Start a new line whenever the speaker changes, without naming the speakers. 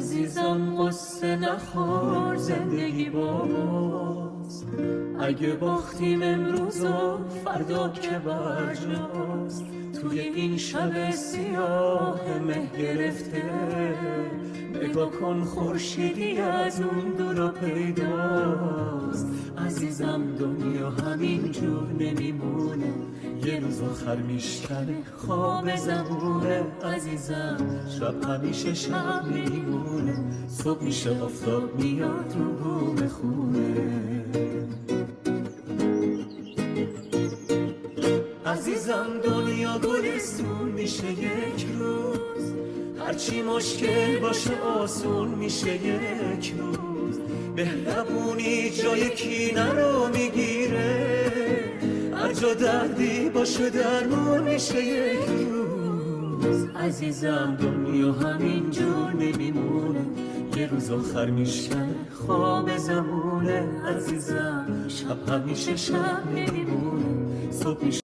عزیزم قصه نخور زندگی باز، اگه باختیم امروز و فردا که برجاست. توی این شب سیاه مه گرفته نگاه کن خورشیدی از اون دورا پیداست. عزیزم دنیا همین جور نمیمونه، یه روز آخر میشکنه خواب زمونه. عزیزم شب همیشه شب میمونه، صبح میشه آفتاب میاد رو بوم خونه. عزیزم دنیا گلستون میشه یک روز، هرچی مشکل باشه آسون میشه یک روز. مهربونی جای کینه رو میگیره، هر جا دردی باشه درمون میشه یک روز. عزیزم دنیا همین جور نمیمونه، یه روز آخر میشکنه خواب زمونه. عزیزم شب همیشه شب نمیمونه، صبح میشه